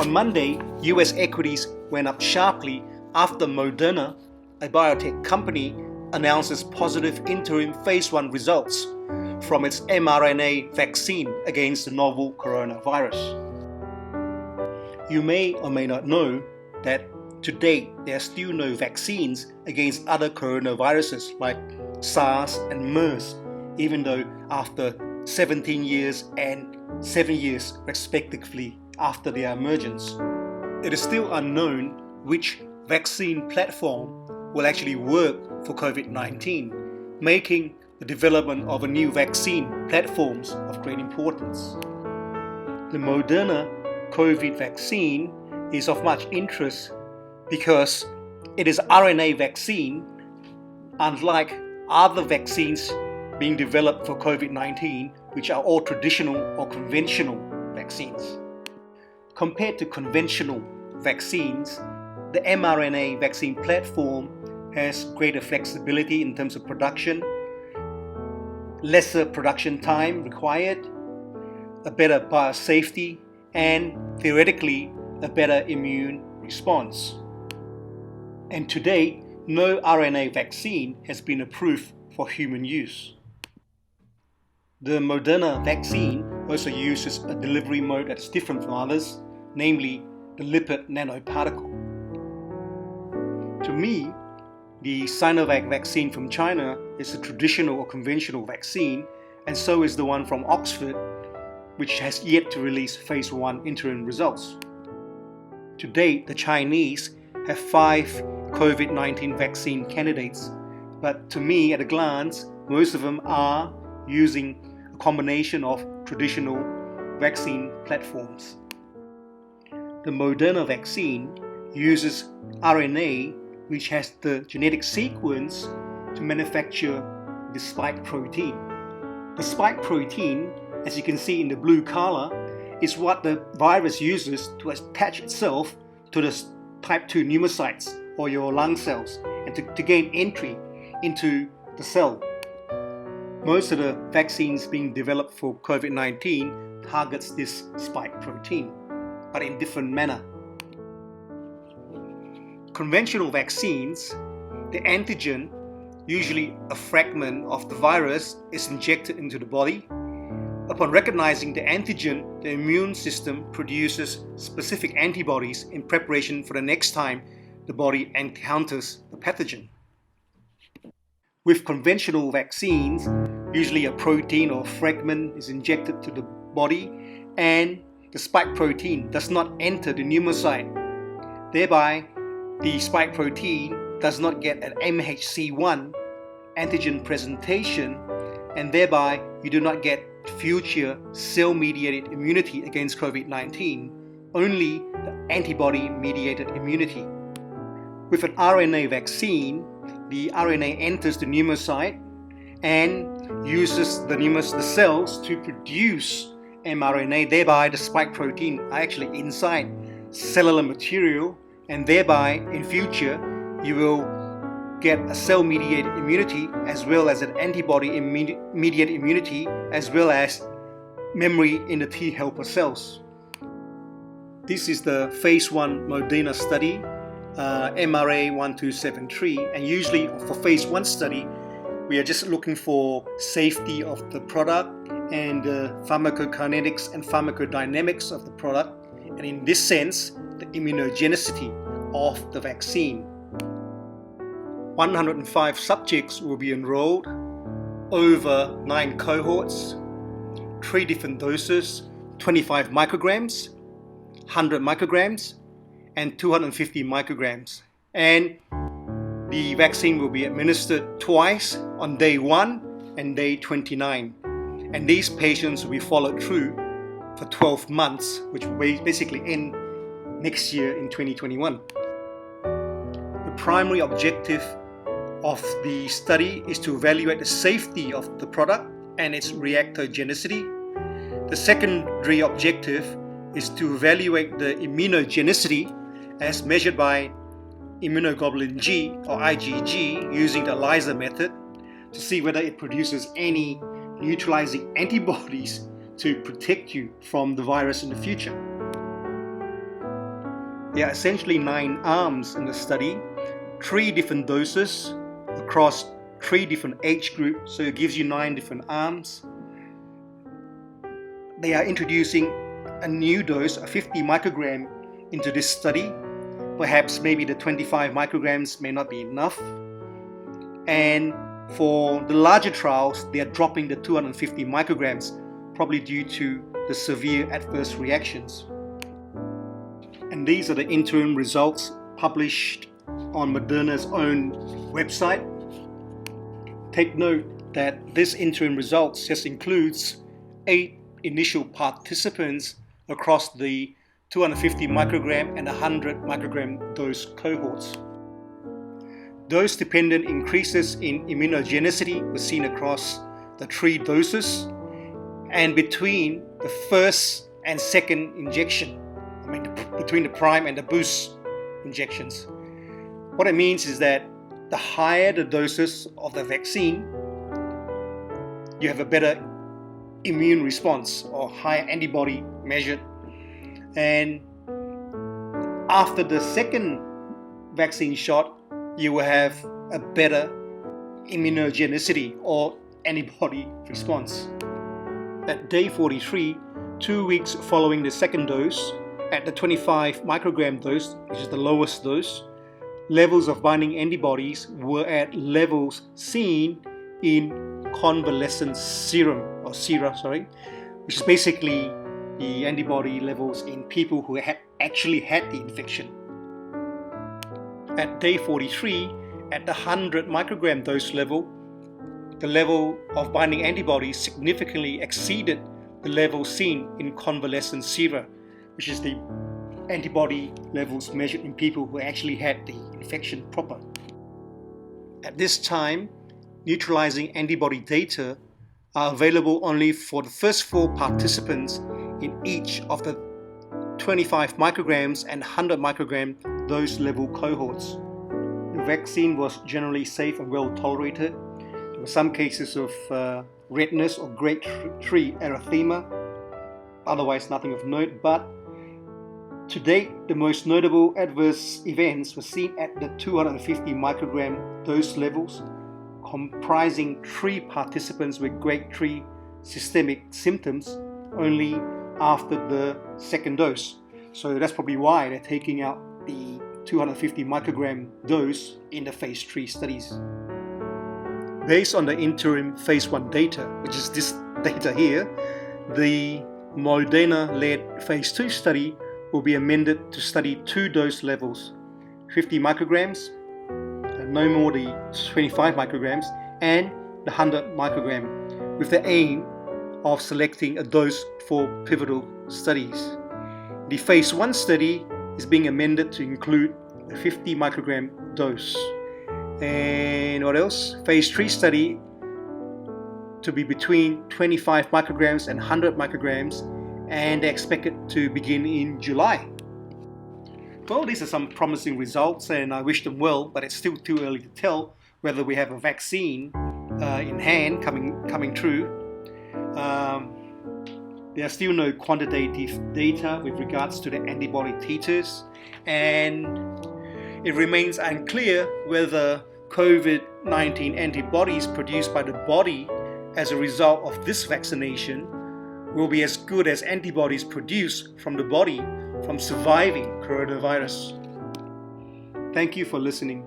On Monday, US equities went up sharply after Moderna, a biotech company, announces positive interim phase 1 results from its mRNA vaccine against the novel coronavirus. You may or may not know that to date there are still no vaccines against other coronaviruses like SARS and MERS, even though after 17 years and 7 years respectively after their emergence. It is still unknown which vaccine platform will actually work for COVID-19, making the development of a new vaccine platforms of great importance. The Moderna COVID vaccine is of much interest because it is RNA vaccine, unlike other vaccines being developed for COVID-19, which are all traditional or conventional vaccines. Compared to conventional vaccines, the mRNA vaccine platform has greater flexibility in terms of production, lesser production time required, a better biosafety, and theoretically a better immune response. And to date, no RNA vaccine has been approved for human use. The Moderna vaccine also uses a delivery mode that is different from others, namely the lipid nanoparticle. To me, the Sinovac vaccine from China is a traditional or conventional vaccine, and so is the one from Oxford, which has yet to release phase 1 interim results. To date, the Chinese have 5 COVID-19 vaccine candidates, but to me, at a glance, most of them are using a combination of traditional vaccine platforms. The Moderna vaccine uses RNA, which has the genetic sequence to manufacture the spike protein. The spike protein, as you can see in the blue color, is what the virus uses to attach itself to the type 2 pneumocytes or your lung cells and to gain entry into the cell. Most of the vaccines being developed for COVID-19 targets this spike protein, but in different manner. Conventional vaccines, the antigen, usually a fragment of the virus, is injected into the body. Upon recognizing the antigen, the immune system produces specific antibodies in preparation for the next time the body encounters the pathogen. With conventional vaccines, usually a protein or fragment is injected to the body and the spike protein does not enter the pneumocyte. Thereby, the spike protein does not get an MHC1 antigen presentation, and thereby you do not get future cell-mediated immunity against COVID-19, only the antibody-mediated immunity. With an RNA vaccine, the RNA enters the pneumocyte and uses the cells to produce mRNA. Thereby, the spike protein are actually inside cellular material, and thereby in future you will get a cell-mediated immunity as well as an antibody-mediated immunity as well as memory in the T helper cells. This is the phase 1 Moderna study, MRA1273, and usually for phase 1 study we are just looking for safety of the product and the pharmacokinetics and pharmacodynamics of the product, and in this sense the immunogenicity of the vaccine. 105 subjects will be enrolled over 9 cohorts, 3 different doses, 25 micrograms, 100 micrograms, and 250 micrograms. And the vaccine will be administered twice on day 1 and day 29. And these patients will be followed through for 12 months, which will basically end next year in 2021. The primary objective of the study is to evaluate the safety of the product and its reactogenicity. The secondary objective is to evaluate the immunogenicity as measured by immunoglobulin G or IgG using the ELISA method to see whether it produces any neutralizing antibodies to protect you from the virus in the future. There are essentially 9 arms in the study, 3 different doses across 3 different age groups, so it gives you 9 different arms. They are introducing a new dose, a 50 microgram, into this study. Perhaps maybe the 25 micrograms may not be enough. And for the larger trials, they are dropping the 250 micrograms, probably due to the severe adverse reactions. And these are the interim results published on Moderna's own website. Take note that this interim results just includes 8 initial participants across the 250 microgram and 100 microgram dose cohorts. Dose-dependent increases in immunogenicity were seen across the 3 doses and between the first and second injection, between the prime and the boost injections. What it means is that the higher the doses of the vaccine, you have a better immune response or higher antibody measured. And after the second vaccine shot, you will have a better immunogenicity or antibody response. At day 43, 2 weeks following the second dose, at the 25 microgram dose, which is the lowest dose, levels of binding antibodies were at levels seen in convalescent serum, which is basically the antibody levels in people who actually had the infection. At day 43, at the 100 microgram dose level, the level of binding antibodies significantly exceeded the level seen in convalescent sera, which is the antibody levels measured in people who actually had the infection proper. At this time, neutralizing antibody data are available only for the first 4 participants in each of the 25 micrograms and 100 microgram dose level cohorts. The vaccine was generally safe and well tolerated. There were some cases of redness or grade 3 erythema, otherwise nothing of note, but to date, the most notable adverse events were seen at the 250 microgram dose levels, comprising 3 participants with grade 3 systemic symptoms only after the second dose. So that's probably why they're taking out the 250 microgram dose in the phase 3 studies. Based on the interim phase 1 data, which is this data here, the Moderna-led phase 2 study will be amended to study 2 dose levels, 50 micrograms, no more the 25 micrograms, and the 100 microgram, with the aim of selecting a dose for pivotal studies. The phase 1 study is being amended to include a 50 microgram dose. And what else? Phase 3 study to be between 25 micrograms and 100 micrograms, and they're expected to begin in July. Well, these are some promising results and I wish them well, but it's still too early to tell whether we have a vaccine in hand coming through. There are still no quantitative data with regards to the antibody titers, and it remains unclear whether COVID-19 antibodies produced by the body as a result of this vaccination will be as good as antibodies produced from the body from surviving coronavirus. Thank you for listening.